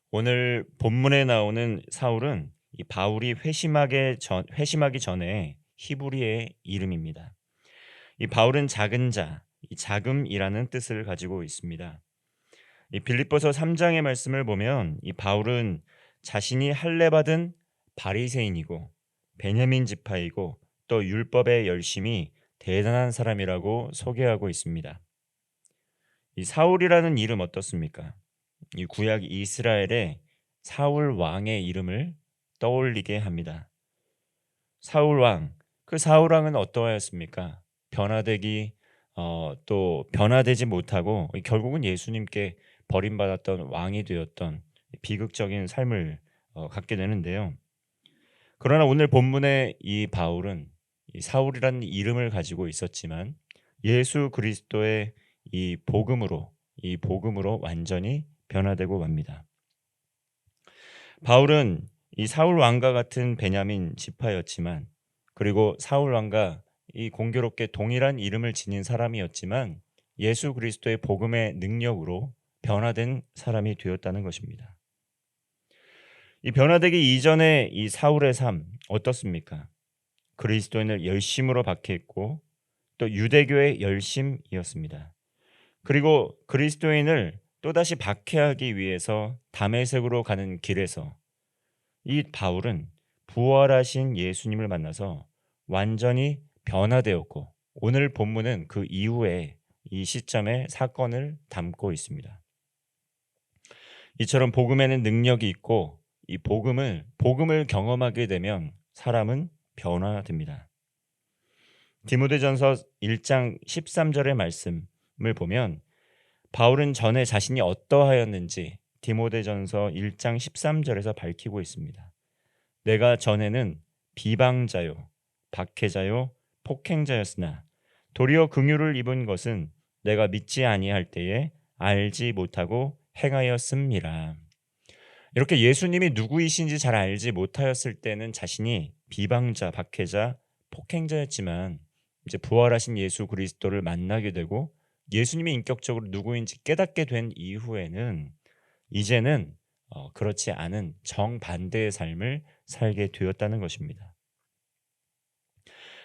오늘 본문에 나오는 사울은 이 바울이 회심하기 전에 히브리의 이름입니다. 이 바울은 작은 자, 이 자금이라는 뜻을 가지고 있습니다. 이 빌립보서 3장의 말씀을 보면 이 바울은 자신이 할례 받은 바리새인이고 베냐민 지파이고 또 율법에 열심히 대단한 사람이라고 소개하고 있습니다. 이 사울이라는 이름 어떻습니까? 이 구약 이스라엘의 사울 왕의 이름을 떠올리게 합니다. 사울 왕, 그 사울 왕은 어떠하였습니까? 변화되기 또 변화되지 못하고 결국은 예수님께 버림받았던 왕이 되었던 비극적인 삶을 갖게 되는데요. 그러나 오늘 본문의 이 바울은 이 사울이라는 이름을 가지고 있었지만 예수 그리스도의 이 복음으로 완전히 변화되고 맙니다. 바울은 이 사울 왕과 같은 베냐민 지파였지만, 그리고 사울 왕과 이 공교롭게 동일한 이름을 지닌 사람이었지만 예수 그리스도의 복음의 능력으로 변화된 사람이 되었다는 것입니다. 이 변화되기 이전의 이 사울의 삶 어떻습니까? 그리스도인을 열심으로 박해했고 또 유대교의 열심이었습니다. 그리고 그리스도인을 또다시 박해하기 위해서 다메섹으로 가는 길에서 이 바울은 부활하신 예수님을 만나서 완전히 변화되었고, 오늘 본문은 그 이후에 이 시점의 사건을 담고 있습니다. 이처럼 복음에는 능력이 있고 이 복음을 경험하게 되면 사람은 변화됩니다. 디모데전서 1장 13절의 말씀을 보면 바울은 전에 자신이 어떠하였는지 디모데전서 1장 13절에서 밝히고 있습니다. 내가 전에는 비방자요, 박해자요, 폭행자였으나 도리어 긍휼을 입은 것은 내가 믿지 아니할 때에 알지 못하고 행하였음이라. 이렇게 예수님이 누구이신지 잘 알지 못하였을 때는 자신이 비방자, 박해자, 폭행자였지만 이제 부활하신 예수 그리스도를 만나게 되고 예수님이 인격적으로 누구인지 깨닫게 된 이후에는 이제는 그렇지 않은 정반대의 삶을 살게 되었다는 것입니다.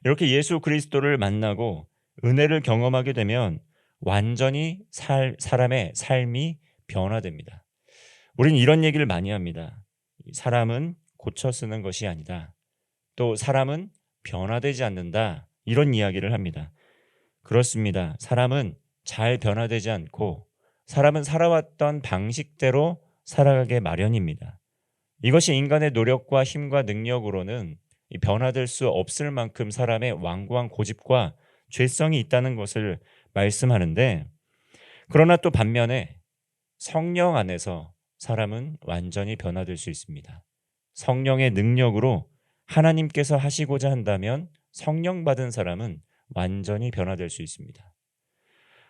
이렇게 예수 그리스도를 만나고 은혜를 경험하게 되면 완전히 사람의 삶이 변화됩니다. 우린 이런 얘기를 많이 합니다. 사람은 고쳐 쓰는 것이 아니다. 또 사람은 변화되지 않는다. 이런 이야기를 합니다. 그렇습니다. 사람은 잘 변화되지 않고 사람은 살아왔던 방식대로 살아가게 마련입니다. 이것이 인간의 노력과 힘과 능력으로는 변화될 수 없을 만큼 사람의 완고한 고집과 죄성이 있다는 것을 말씀하는데, 그러나 또 반면에 성령 안에서 사람은 완전히 변화될 수 있습니다. 성령의 능력으로 하나님께서 하시고자 한다면 성령 받은 사람은 완전히 변화될 수 있습니다.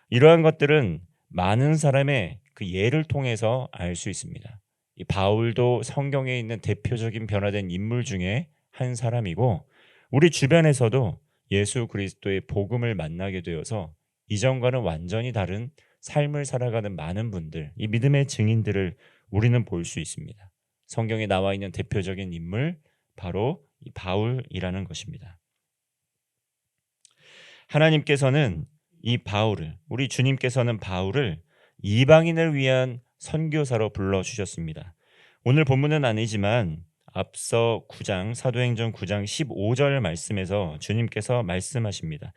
이러한 것들은 많은 사람의 그 예를 통해서 알 수 있습니다. 이 바울도 성경에 있는 대표적인 변화된 인물 중에 한 사람이고, 우리 주변에서도 예수 그리스도의 복음을 만나게 되어서 이전과는 완전히 다른 삶을 살아가는 많은 분들, 이 믿음의 증인들을 우리는 볼 수 있습니다. 성경에 나와 있는 대표적인 인물 바로 이 바울이라는 것입니다. 하나님께서는 우리 주님께서는 바울을 이방인을 위한 선교사로 불러주셨습니다. 오늘 본문은 아니지만 앞서 사도행전 9장 15절 말씀에서 주님께서 말씀하십니다.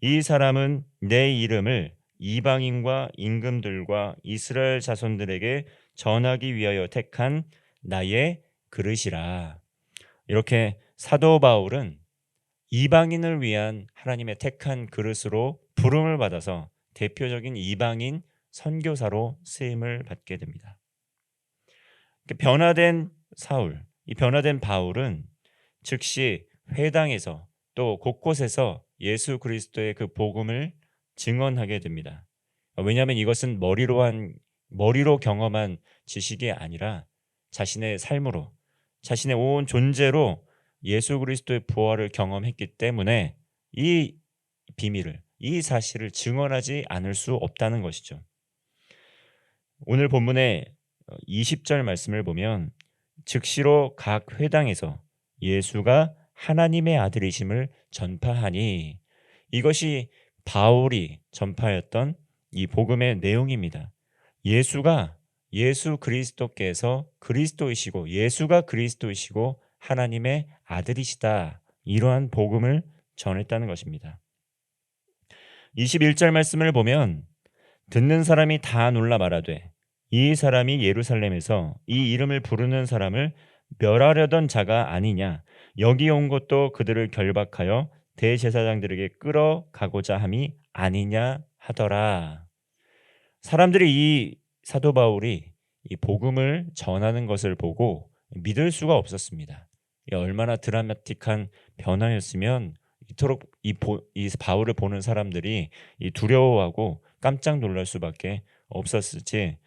이 사람은 내 이름을 이방인과 임금들과 이스라엘 자손들에게 전하기 위하여 택한 나의 그릇이라. 이렇게 사도 바울은 이방인을 위한 하나님의 택한 그릇으로 부름을 받아서 대표적인 이방인 선교사로 쓰임을 받게 됩니다. 변화된 이 변화된 바울은 즉시 회당에서 또 곳곳에서 예수 그리스도의 그 복음을 증언하게 됩니다. 왜냐하면 이것은 머리로 경험한 지식이 아니라 자신의 삶으로, 자신의 온 존재로 예수 그리스도의 부활을 경험했기 때문에 이 이 사실을 증언하지 않을 수 없다는 것이죠. 오늘 본문에 20절 말씀을 보면 즉시로 각 회당에서 예수가 하나님의 아들이심을 전파하니, 이것이 바울이 전파했던 이 복음의 내용입니다. 예수 그리스도께서 그리스도이시고 예수가 그리스도이시고 하나님의 아들이시다, 이러한 복음을 전했다는 것입니다. 21절 말씀을 보면 듣는 사람이 다 놀라 말하되 이 사람이 예루살렘에서 이 이름을 부르는 사람을 멸하려던 자가 아니냐, 여기 온 것도 그들을 결박하여 대제사장들에게 끌어가고자 함이 아니냐 하더라. 사람들이 이 사도 바울이 이 복음을 전하는 것을 보고 믿을 수가 없었습니다. 얼마나 드라마틱한 변화였으면 이토록 이 바울을 보는 사람들이 이 두려워하고 깜짝 놀랄 수밖에 없었을지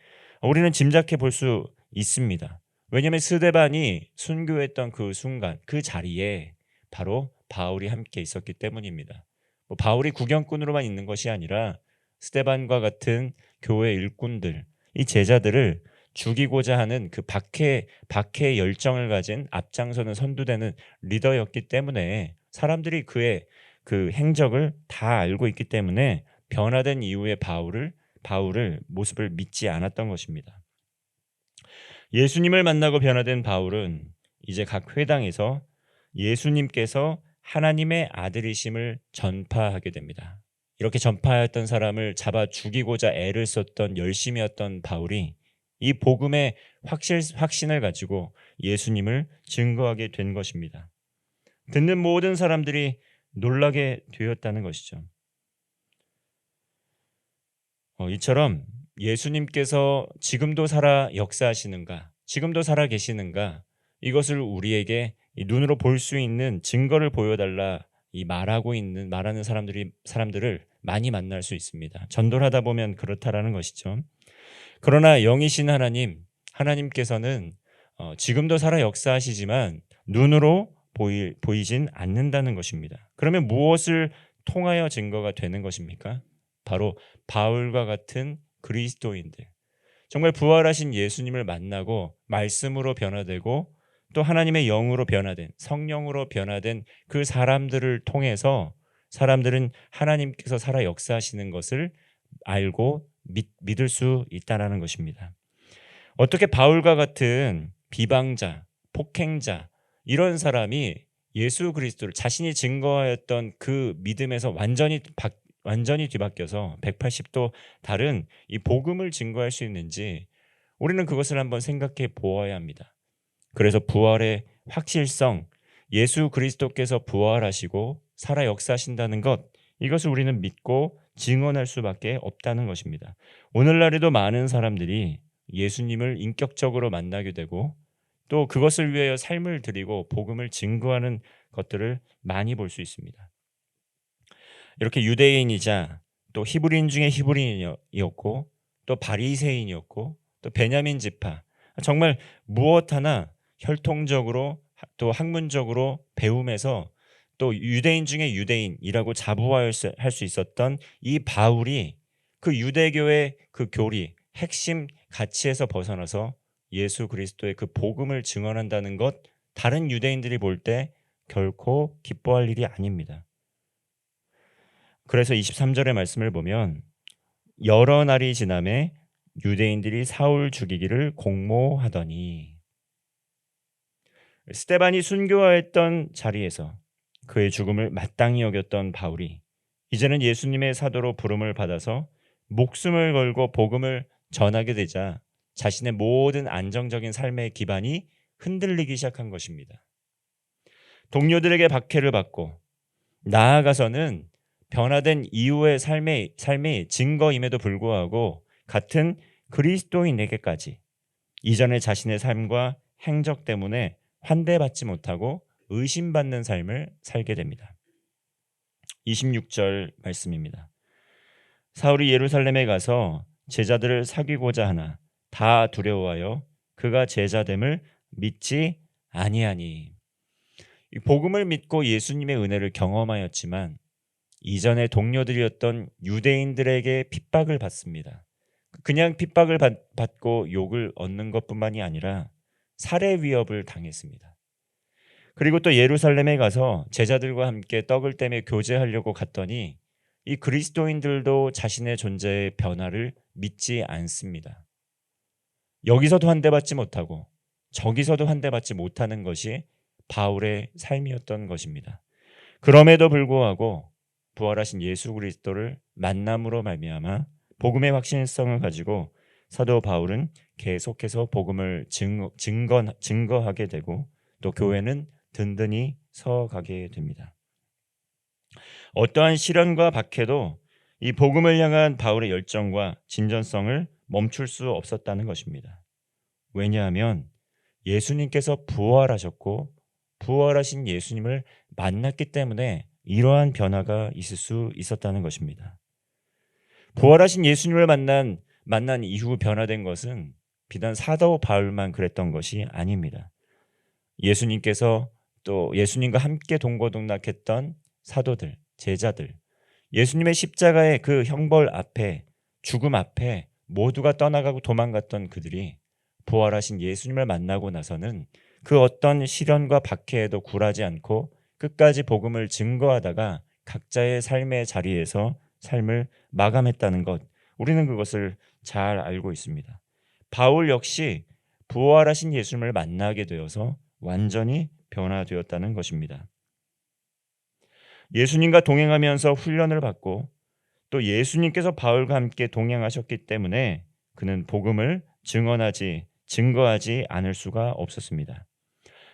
우리는 짐작해 볼 수 있습니다. 왜냐하면 스데반이 순교했던 그 순간, 그 자리에 바로 바울이 함께 있었기 때문입니다. 바울이 구경꾼으로만 있는 것이 아니라 스데반과 같은 교회 일꾼들, 이 제자들을 죽이고자 하는 그 박해의 열정을 가진 앞장서는 선두되는 리더였기 때문에 사람들이 그의 그 행적을 다 알고 있기 때문에 변화된 이후의 바울을 모습을 믿지 않았던 것입니다. 예수님을 만나고 변화된 바울은 이제 각 회당에서 예수님께서 하나님의 아들이심을 전파하게 됩니다. 이렇게 전파했던 사람을 잡아 죽이고자 애를 썼던 열심이었던 바울이 이 복음의 확신을 가지고 예수님을 증거하게 된 것입니다. 듣는 모든 사람들이 놀라게 되었다는 것이죠. 이처럼 예수님께서 지금도 살아 역사하시는가, 지금도 살아 계시는가, 이것을 우리에게 눈으로 볼 수 있는 증거를 보여달라 말하는 사람들을 많이 만날 수 있습니다. 전도를 하다 보면 그렇다라는 것이죠. 그러나 영이신 하나님께서는 지금도 살아 역사하시지만 눈으로 보이진 않는다는 것입니다. 그러면 무엇을 통하여 증거가 되는 것입니까? 바로 바울과 같은 그리스도인들, 정말 부활하신 예수님을 만나고 말씀으로 변화되고 또 하나님의 영으로 변화된, 성령으로 변화된 그 사람들을 통해서 사람들은 하나님께서 살아 역사하시는 것을 알고 믿을 수 있다는 것입니다. 어떻게 바울과 같은 비방자, 폭행자, 이런 사람이 예수 그리스도를 자신이 증거하였던 그 믿음에서 완전히 뒤바뀌어서 180도 다른 이 복음을 증거할 수 있는지 우리는 그것을 한번 생각해 보아야 합니다. 그래서 부활의 확실성, 예수 그리스도께서 부활하시고 살아 역사하신다는 것, 이것을 우리는 믿고 증언할 수밖에 없다는 것입니다. 오늘날에도 많은 사람들이 예수님을 인격적으로 만나게 되고 또 그것을 위하여 삶을 드리고 복음을 증거하는 것들을 많이 볼 수 있습니다. 이렇게 유대인이자 또 히브리인 중에 히브리인이었고 또 바리새인이었고 또 베냐민 지파, 정말 무엇 하나 혈통적으로 또 학문적으로 배움에서 또 유대인 중에 유대인이라고 자부할 수 있었던 이 바울이 그 유대교의 그 교리, 핵심 가치에서 벗어나서 예수 그리스도의 그 복음을 증언한다는 것, 다른 유대인들이 볼 때 결코 기뻐할 일이 아닙니다. 그래서 23절의 말씀을 보면 여러 날이 지남에 유대인들이 사울 죽이기를 공모하더니, 스데반이 순교하였던 자리에서 그의 죽음을 마땅히 여겼던 바울이 이제는 예수님의 사도로 부름을 받아서 목숨을 걸고 복음을 전하게 되자 자신의 모든 안정적인 삶의 기반이 흔들리기 시작한 것입니다. 동료들에게 박해를 받고 나아가서는 변화된 이후의 삶이 증거임에도 불구하고 같은 그리스도인에게까지 이전의 자신의 삶과 행적 때문에 환대받지 못하고 의심받는 삶을 살게 됩니다. 26절 말씀입니다. 사울이 예루살렘에 가서 제자들을 사귀고자 하나 다 두려워하여 그가 제자됨을 믿지 아니하니. 복음을 믿고 예수님의 은혜를 경험하였지만 이전의 동료들이었던 유대인들에게 핍박을 받습니다. 그냥 핍박을 받고 욕을 얻는 것뿐만이 아니라 살해 위협을 당했습니다. 그리고 또 예루살렘에 가서 제자들과 함께 떡을 떼며 교제하려고 갔더니 이 그리스도인들도 자신의 존재의 변화를 믿지 않습니다. 여기서도 한 대 받지 못하고 저기서도 한 대 받지 못하는 것이 바울의 삶이었던 것입니다. 그럼에도 불구하고 부활하신 예수 그리스도를 만남으로 말미암아 복음의 확신성을 가지고 사도 바울은 계속해서 복음을 증거하게 되고 또 교회는 든든히 서가게 됩니다. 어떠한 시련과 박해도 이 복음을 향한 바울의 열정과 진전성을 멈출 수 없었다는 것입니다. 왜냐하면 예수님께서 부활하셨고 부활하신 예수님을 만났기 때문에 이러한 변화가 있을 수 있었다는 것입니다. 부활하신 예수님을 만난 이후 변화된 것은 비단 사도 바울만 그랬던 것이 아닙니다. 예수님께서 또 예수님과 함께 동고동락했던 사도들, 제자들, 예수님의 십자가의 그 형벌 앞에, 죽음 앞에 모두가 떠나가고 도망갔던 그들이 부활하신 예수님을 만나고 나서는 그 어떤 시련과 박해에도 굴하지 않고 끝까지 복음을 증거하다가 각자의 삶의 자리에서 삶을 마감했다는 것, 우리는 그것을 잘 알고 있습니다. 바울 역시 부활하신 예수님을 만나게 되어서 완전히 변화되었다는 것입니다. 예수님과 동행하면서 훈련을 받고 또 예수님께서 바울과 함께 동행하셨기 때문에 그는 복음을 증거하지 않을 수가 없었습니다.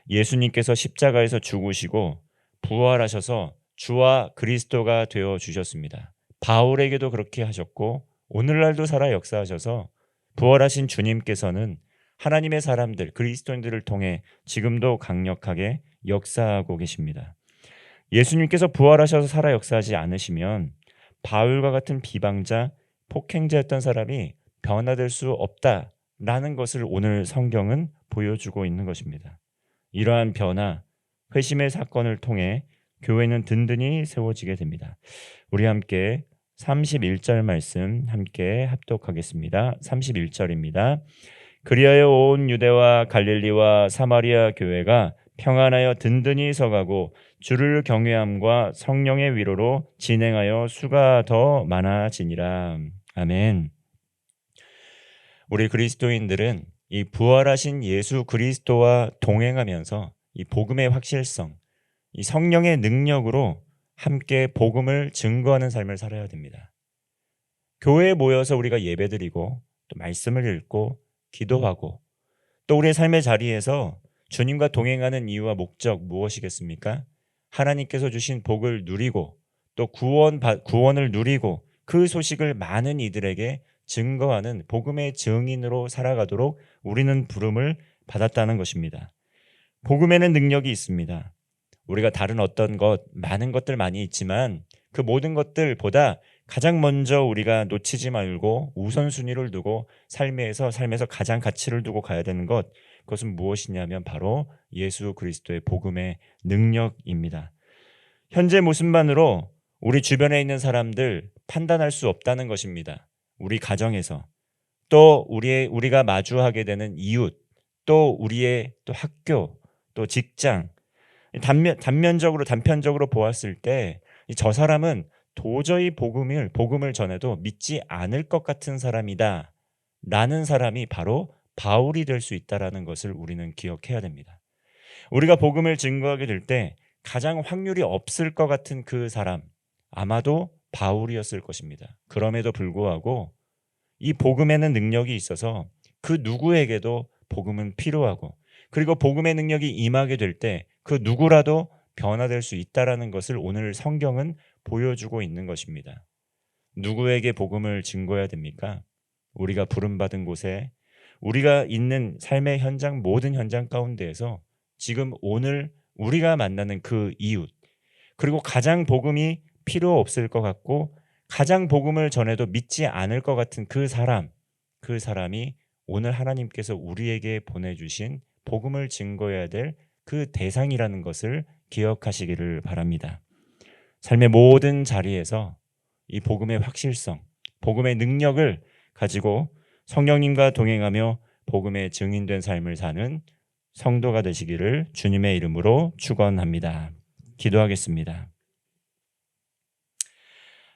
예수님께서 십자가에서 죽으시고 부활하셔서 주와 그리스도가 되어 주셨습니다. 바울에게도 그렇게 하셨고 오늘날도 살아 역사하셔서 부활하신 주님께서는 하나님의 사람들, 그리스도인들을 통해 지금도 강력하게 역사하고 계십니다. 예수님께서 부활하셔서 살아 역사하지 않으시면 바울과 같은 비방자, 폭행자였던 사람이 변화될 수 없다라는 것을 오늘 성경은 보여주고 있는 것입니다. 이러한 변화, 회심의 사건을 통해 교회는 든든히 세워지게 됩니다. 우리 함께 31절 말씀 함께 합독하겠습니다. 31절입니다. 그리하여 온 유대와 갈릴리와 사마리아 교회가 평안하여 든든히 서가고 주를 경외함과 성령의 위로로 진행하여 수가 더 많아지니라. 아멘. 우리 그리스도인들은 이 부활하신 예수 그리스도와 동행하면서 이 복음의 확실성, 이 성령의 능력으로 함께 복음을 증거하는 삶을 살아야 됩니다. 교회에 모여서 우리가 예배드리고 또 말씀을 읽고 기도하고 또 우리의 삶의 자리에서 주님과 동행하는 이유와 목적 무엇이겠습니까? 하나님께서 주신 복을 누리고 또 구원을 누리고 그 소식을 많은 이들에게 증거하는 복음의 증인으로 살아가도록 우리는 부름을 받았다는 것입니다. 복음에는 능력이 있습니다. 우리가 다른 어떤 많은 것들 많이 있지만 그 모든 것들보다 가장 먼저 우리가 놓치지 말고 우선순위를 두고 삶에서 가장 가치를 두고 가야 되는 것, 그것은 무엇이냐면 바로 예수 그리스도의 복음의 능력입니다. 현재 모습만으로 우리 주변에 있는 사람들 판단할 수 없다는 것입니다. 우리 가정에서 또 우리가 마주하게 되는 이웃, 또 우리의 또 학교, 또 직장, 단편적으로 보았을 때 저 사람은 도저히 복음을 전해도 믿지 않을 것 같은 사람이다 라는 사람이 바로 바울이 될 수 있다는 것을 우리는 기억해야 됩니다. 우리가 복음을 증거하게 될 때 가장 확률이 없을 것 같은 그 사람, 아마도 바울이었을 것입니다. 그럼에도 불구하고 이 복음에는 능력이 있어서 그 누구에게도 복음은 필요하고, 그리고 복음의 능력이 임하게 될 때 그 누구라도 변화될 수 있다는 것을 오늘 성경은 보여주고 있는 것입니다. 누구에게 복음을 증거해야 됩니까? 우리가 부름받은 곳에, 우리가 있는 삶의 모든 현장 가운데에서 지금 오늘 우리가 만나는 그 이웃, 그리고 가장 복음이 필요 없을 것 같고 가장 복음을 전해도 믿지 않을 것 같은 그 사람이 오늘 하나님께서 우리에게 보내주신 복음을 증거해야 될 그 대상이라는 것을 기억하시기를 바랍니다. 삶의 모든 자리에서 이 복음의 확실성, 복음의 능력을 가지고 성령님과 동행하며 복음의 증인된 삶을 사는 성도가 되시기를 주님의 이름으로 축원합니다. 기도하겠습니다.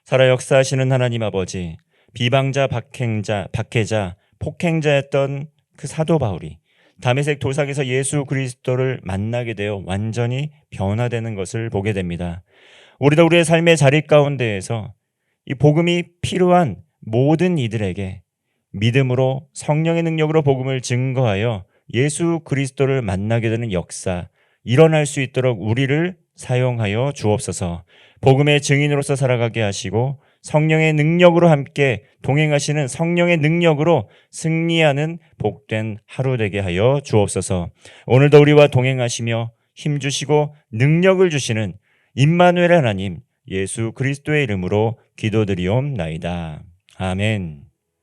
살아 역사하시는 하나님 아버지, 비방자, 박해자, 폭행자였던 그 사도 바울이 다메섹 도상에서 예수 그리스도를 만나게 되어 완전히 변화되는 것을 보게 됩니다. 우리도 우리의 삶의 자리 가운데에서 이 복음이 필요한 모든 이들에게 믿음으로 성령의 능력으로 복음을 증거하여 예수 그리스도를 만나게 되는 역사 일어날 수 있도록 우리를 사용하여 주옵소서. 복음의 증인으로서 살아가게 하시고 성령의 능력으로 함께 동행하시는 성령의 능력으로 승리하는 복된 하루 되게 하여 주옵소서. 오늘도 우리와 동행하시며 힘주시고 능력을 주시는 임마누엘 하나님 예수 그리스도의 이름으로 기도드리옵나이다. 아멘.